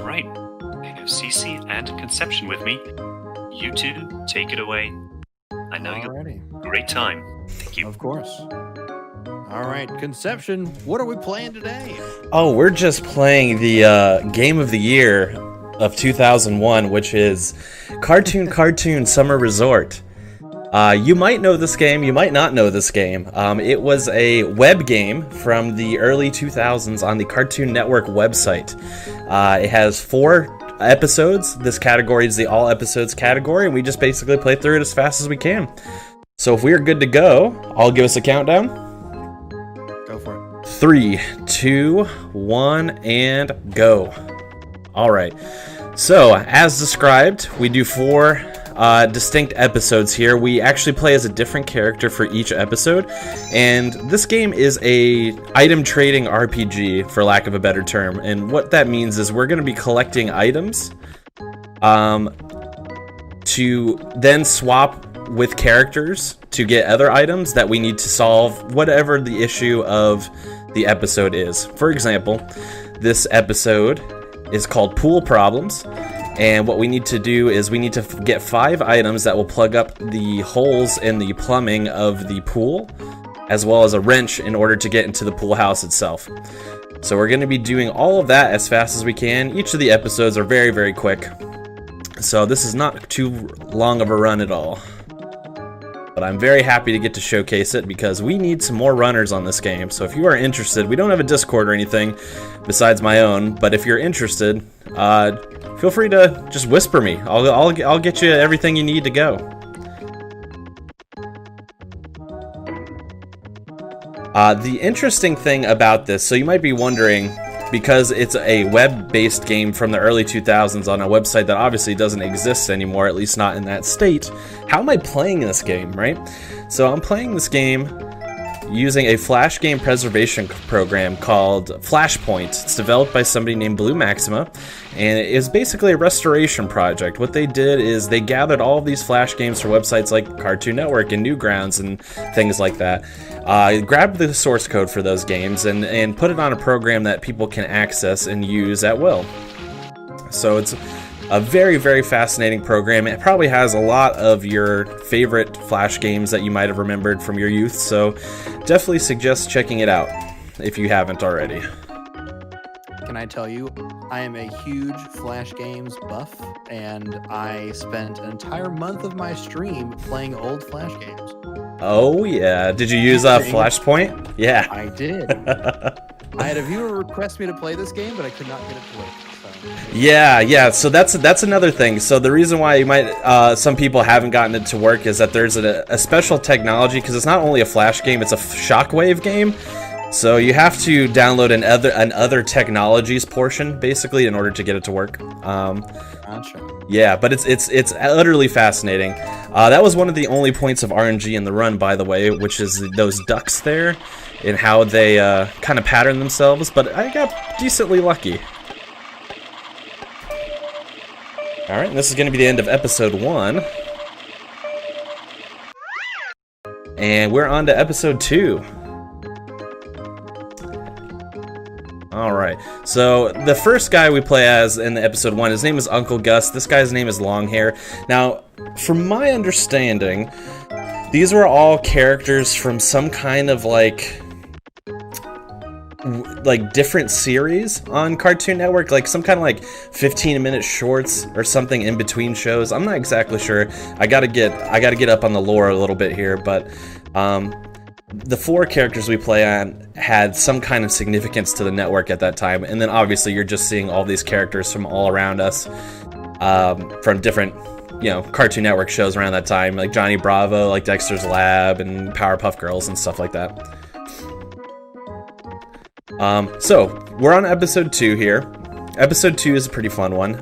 right. I have Cece and Conception with me. You two, take it away. I know you'll have a great time. Thank you. Of course. All right, Conception, what are we playing today? Oh, we're just playing the game of the year of 2001, which is Cartoon Summer Resort. You might know this game, you might not know this game. It was a web game from the early 2000s on the Cartoon Network website. It has 4 episodes. This category is the all episodes category, and we just basically play through it as fast as we can. So if we are good to go, I'll give us a countdown. Go for it. 3, 2, 1, and go. Alright, so as described, we do 4 distinct episodes here. We actually play as a different character for each episode, and this game is a item trading RPG, for lack of a better term. And what that means is we're going to be collecting items to then swap with characters to get other items that we need to solve whatever the issue of the episode is. For example, this episode is called Pool Problems, and what we need to do is we need to get 5 items that will plug up the holes in the plumbing of the pool, as well as a wrench in order to get into the pool house itself. So we're going to be doing all of that as fast as we can. Each of the episodes are very, very quick, so this is not too long of a run at all. But I'm very happy to get to showcase it because we need some more runners on this game. So if you are interested, we don't have a Discord or anything besides my own, but if you're interested, feel free to just whisper me. I'll get you everything you need to go. The interesting thing about this, so you might be wondering, because it's a web-based game from the early 2000s on a website that obviously doesn't exist anymore, at least not in that state, how am I playing this game, right? So I'm playing this game using a flash game preservation program called Flashpoint. It's developed by somebody named Blue Maxima, and it is basically a restoration project. What they did is they gathered all of these flash games for websites like Cartoon Network and Newgrounds and things like that, grabbed the source code for those games and put it on a program that people can access and use at will. So it's a very, very fascinating program. It probably has a lot of your favorite Flash games that you might have remembered from your youth, so definitely suggest checking it out if you haven't already. Can I tell you, I am a huge Flash games buff, and I spent an entire month of my stream playing old Flash games. Oh yeah, did you use Flashpoint? Yeah. I did. I had a viewer request me to play this game, but I could not get it to work. Yeah, so that's another thing. So the reason why you might some people haven't gotten it to work is that there's a special technology, because it's not only a flash game, it's a shockwave game. So you have to download an other technologies portion basically in order to get it to work. Gotcha. Yeah, but it's utterly fascinating. That was one of the only points of RNG in the run, by the way, which is those ducks there and how they kind of pattern themselves. But I got decently lucky. Alright, and this is going to be the end of episode 1. And we're on to episode 2. Alright, so the first guy we play as in episode 1, his name is Uncle Gus. This guy's name is Longhair. Now, from my understanding, these were all characters from some kind of like different series on Cartoon Network, like some kind of like 15-minute shorts or something in between shows. I'm not exactly sure. I gotta get up on the lore a little bit here, but the 4 characters we play on had some kind of significance to the network at that time, and then obviously you're just seeing all these characters from all around us, from different, Cartoon Network shows around that time, like Johnny Bravo, like Dexter's Lab, and Powerpuff Girls and stuff like that. So we're on episode 2 here. Episode 2 is a pretty fun one.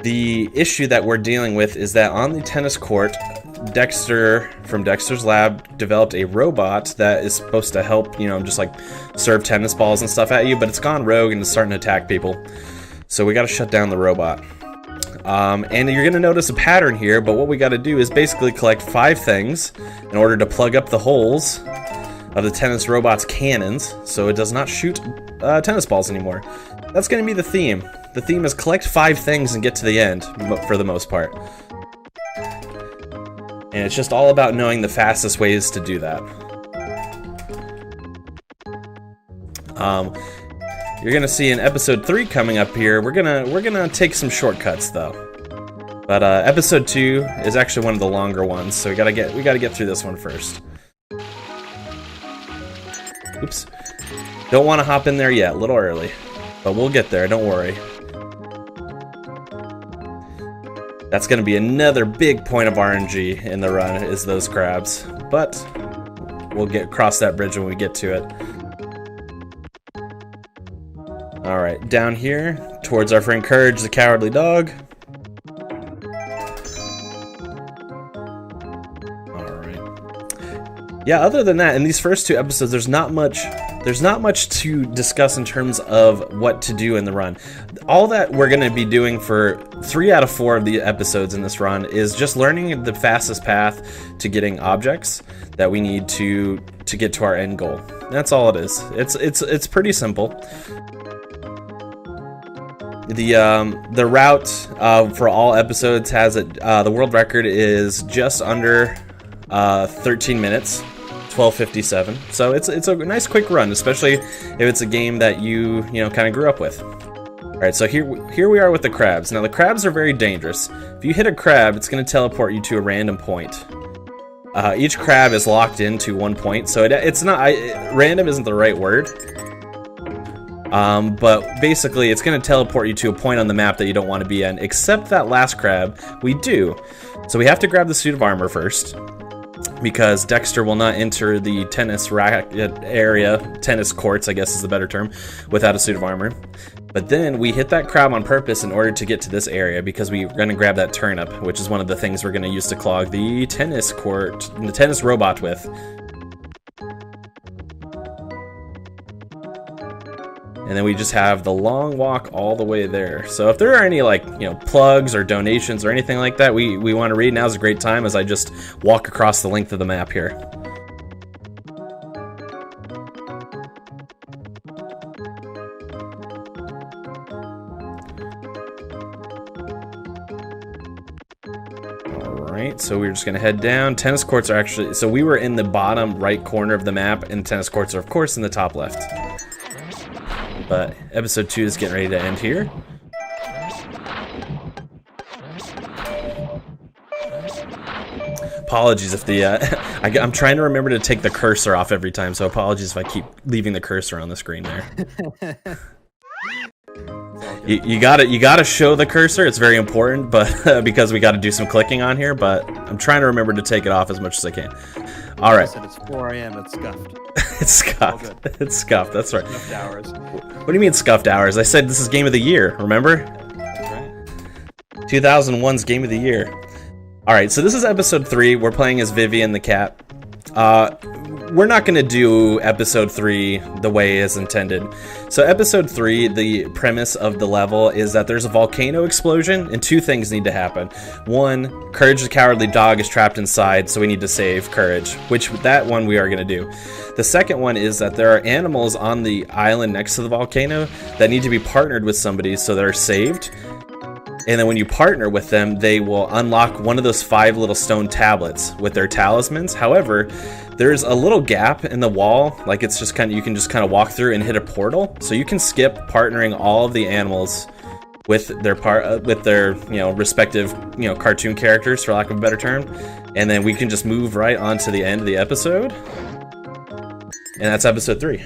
The issue that we're dealing with is that on the tennis court, Dexter from Dexter's Lab developed a robot that is supposed to help, just like serve tennis balls and stuff at you, but it's gone rogue and it's starting to attack people. So we gotta shut down the robot. And you're gonna notice a pattern here, but what we gotta do is basically collect 5 things in order to plug up the holes of the tennis robot's cannons so it does not shoot tennis balls anymore. that's going to be the theme. The theme is collect 5 things and get to the end, for the most part. And it's just all about knowing the fastest ways to do that. You're gonna see in episode 3 coming up here. We're gonna take some shortcuts though. But episode 2 is actually one of the longer ones, so we gotta get through this one first. Oops. Don't want to hop in there yet, a little early. But we'll get there, don't worry. That's going to be another big point of RNG in the run, is those crabs. But we'll cross that bridge when we get to it. Alright, down here, towards our friend Courage the Cowardly Dog. Alright. Yeah, other than that, in these first 2 episodes, there's not much to discuss in terms of what to do in the run. All that we're going to be doing for 3 out of 4 of the episodes in this run is just learning the fastest path to getting objects that we need to get to our end goal. That's all it is. It's pretty simple. The route for all episodes has it. The world record is just under 13 minutes. 12:57. So it's a nice quick run, especially if it's a game that you kind of grew up with. All right, so here we are with the crabs. Now the crabs are very dangerous. If you hit a crab, it's going to teleport you to a random point. Each crab is locked into one point, so it's not random isn't the right word. But basically, it's going to teleport you to a point on the map that you don't want to be in. Except that last crab, we do. So we have to grab the suit of armor first, because Dexter will not enter the tennis racket area, tennis courts, I guess is the better term, without a suit of armor. But then we hit that crab on purpose in order to get to this area, because we're going to grab that turnip, which is one of the things we're going to use to clog the tennis court, the tennis robot with. And then we just have the long walk all the way there. So if there are any plugs or donations or anything like that we want to read, now's a great time as I just walk across the length of the map here. Alright, so we're just going to head down. Tennis courts are actually... So we were in the bottom right corner of the map, and tennis courts are, of course, in the top left. But episode 2 is getting ready to end here. Apologies if the I'm trying to remember to take the cursor off every time, so apologies if I keep leaving the cursor on the screen there. you gotta show the cursor. It's very important, but because we got to do some clicking on here. But I'm trying to remember to take it off as much as I can. All right. It's 4 a.m. It's scuffed. It's scuffed. It's scuffed. That's right. Scuffed hours. What do you mean scuffed hours? I said this is game of the year. Remember? That's right. 2001's game of the year. All right. So this is episode 3. We're playing as Vivian the cat. We're not going to do episode 3 the way is intended. So episode 3, the premise of the level is that there's a volcano explosion and 2 things need to happen. 1, Courage the Cowardly Dog is trapped inside, so we need to save Courage, which that one we are going to do. The second one is that there are animals on the island next to the volcano that need to be partnered with somebody so they're saved. And then when you partner with them, they will unlock one of those 5 little stone tablets with their talismans. However, there's a little gap in the wall, like it's just you can just kind of walk through and hit a portal. So you can skip partnering all of the animals with their respective cartoon characters, for lack of a better term, and then we can just move right on to the end of the episode. And that's episode 3.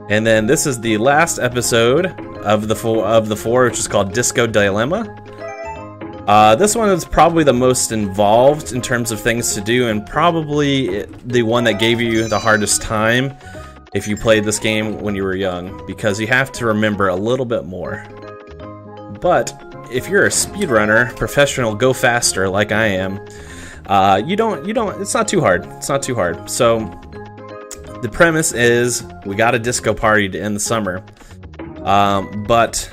And then this is the last episode of the four, which is called Disco Dilemma. This one is probably the most involved in terms of things to do, and probably the one that gave you the hardest time if you played this game when you were young, because you have to remember a little bit more. But if you're a speedrunner, professional, go faster like I am, it's not too hard. It's not too hard. So the premise is we got a disco party to end the summer, but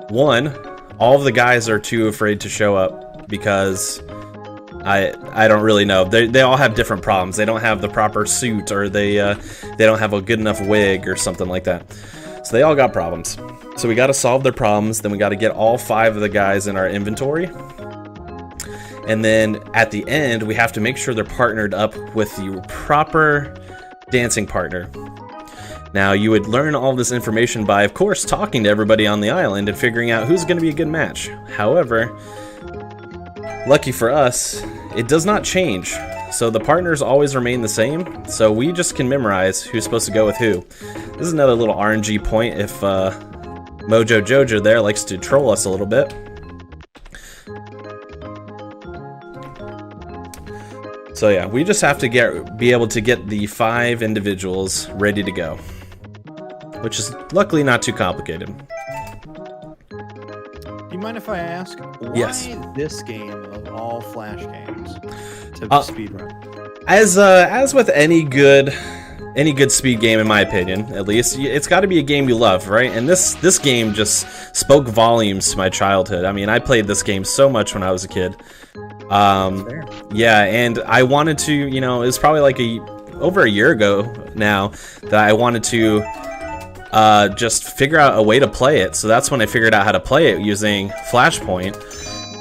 1, all of the guys are too afraid to show up because I don't really know. They all have different problems. They don't have the proper suit, or they don't have a good enough wig or something like that. So they all got problems. So we got to solve their problems. Then we got to get all 5 of the guys in our inventory. And then at the end, we have to make sure they're partnered up with the proper dancing partner. Now, you would learn all this information by, of course, talking to everybody on the island and figuring out who's going to be a good match. However, lucky for us, it does not change. So the partners always remain the same. So we just can memorize who's supposed to go with who. This is another little RNG point if Mojo Jojo there likes to troll us a little bit. So yeah, we just have to be able to get the 5 individuals ready to go, which is luckily not too complicated. Do you mind if I ask, why Yes. this game of all Flash games to speedrun? As with any good speed game, in my opinion, at least, it's got to be a game you love, right? And this game just spoke volumes to my childhood. I mean, I played this game so much when I was a kid. Yeah, and I wanted to, you know, it was probably like over a year ago now that I wanted to just figure out a way to play it. So that's when I figured out how to play it using Flashpoint.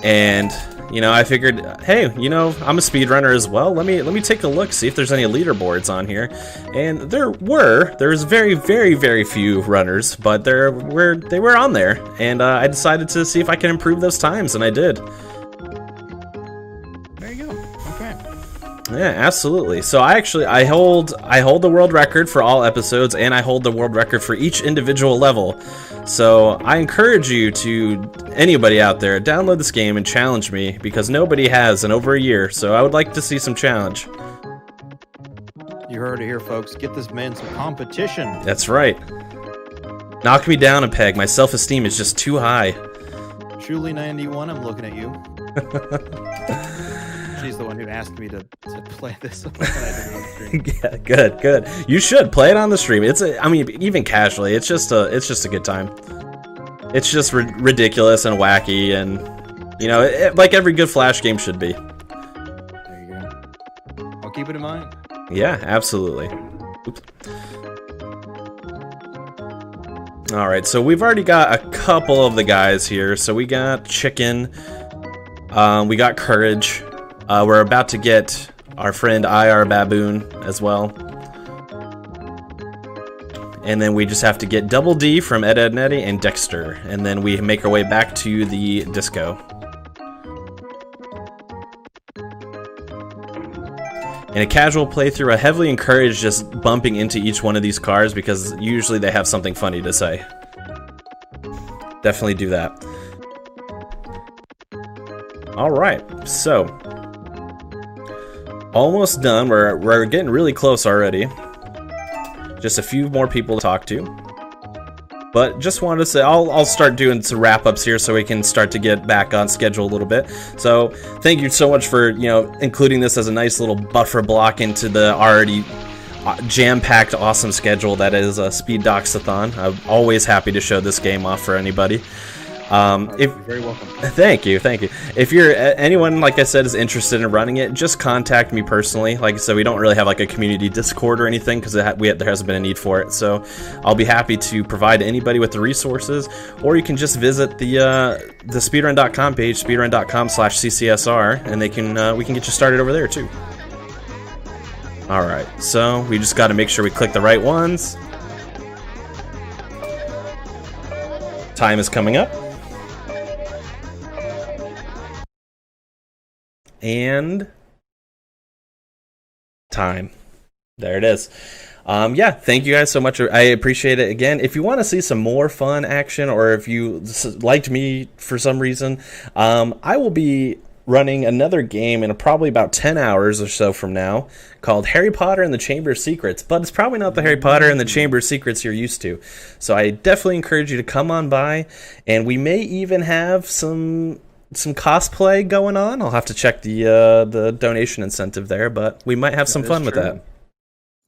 And you know, I figured, hey, you know, I'm a speedrunner as well. Let me take a look, see if there's any leaderboards on here. And there's very, very, very few runners, but they were on there. And I decided to see if I can improve those times, and I did. There you go. Okay. Yeah, absolutely. So I hold the world record for all episodes, and I hold the world record for each individual level. So I encourage you anybody out there, download this game and challenge me, because nobody has in over a year. So I would like to see some challenge. You heard it here, folks. Get this man some competition. That's right. Knock me down a peg. My self-esteem is just too high. Julie 91, I'm looking at you. She's the one who asked me to play this when I did it on stream. Yeah, good. You should play it on the stream. I mean, even casually, it's just a good time. It's just ridiculous and wacky, and you know, like every good Flash game should be. There you go. I'll keep it in mind. Yeah, absolutely. Oops. All right, so we've already got a couple of the guys here. So we got Chicken. We got Courage. We're about to get our friend IR Baboon as well. And then we just have to get Double D from Ed, Edd n Eddy and Dexter. And then we make our way back to the disco. In a casual playthrough, I heavily encourage just bumping into each one of these cars, because usually they have something funny to say. Definitely do that. Alright, so almost done. We're getting really close already. Just a few more people to talk to. But just wanted to say, I'll start doing some wrap-ups here so we can start to get back on schedule a little bit. So thank you so much for, you know, including this as a nice little buffer block into the already jam-packed awesome schedule that is SpeedDocsAThon. I'm always happy to show this game off for anybody. You're very welcome. Thank you. If you're anyone, like I said, is interested in running it, just contact me personally. Like I said, we don't really have like a community Discord or anything, because there hasn't been a need for it. So I'll be happy to provide anybody with the resources, or you can just visit the speedrun.com page, speedrun.com/ccsr, and we can get you started over there too. All right, so we just got to make sure we click the right ones. Time is coming up. And time. There it is. Yeah, thank you guys so much. I appreciate it. Again, if you want to see some more fun action, or if you liked me for some reason, I will be running another game in probably about 10 hours or so from now, called Harry Potter and the Chamber of Secrets, but it's probably not the Harry Potter and the Chamber of Secrets you're used to. So I definitely encourage you to come on by, and we may even have some cosplay going on. I'll have to check the donation incentive there, but we might have some fun with that.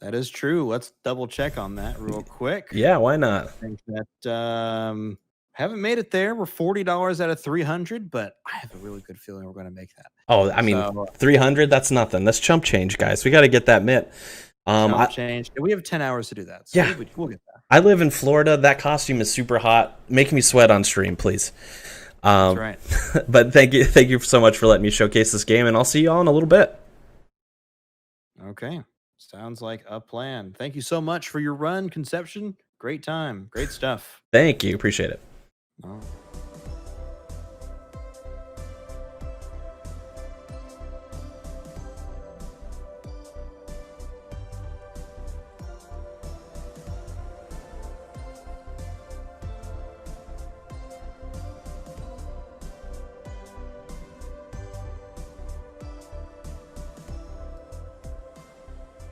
That is true. Let's double check on that real quick. Yeah, why not? I think that Haven't made it there. We're $40 out of 300, but I have a really good feeling we're going to make that. Oh, I mean, 300, that's nothing. That's chump change, guys. We got to get that mitt. Chump change. We have 10 hours to do that. So yeah. we'll get there. I live in Florida. That costume is super hot. Make me sweat on stream, please. That's right. But thank you so much for letting me showcase this game, and I'll see you all in a little bit. Okay. Sounds like a plan. Thank you so much for your run, Konception. Great time. Great stuff. Thank you. Appreciate it. Oh.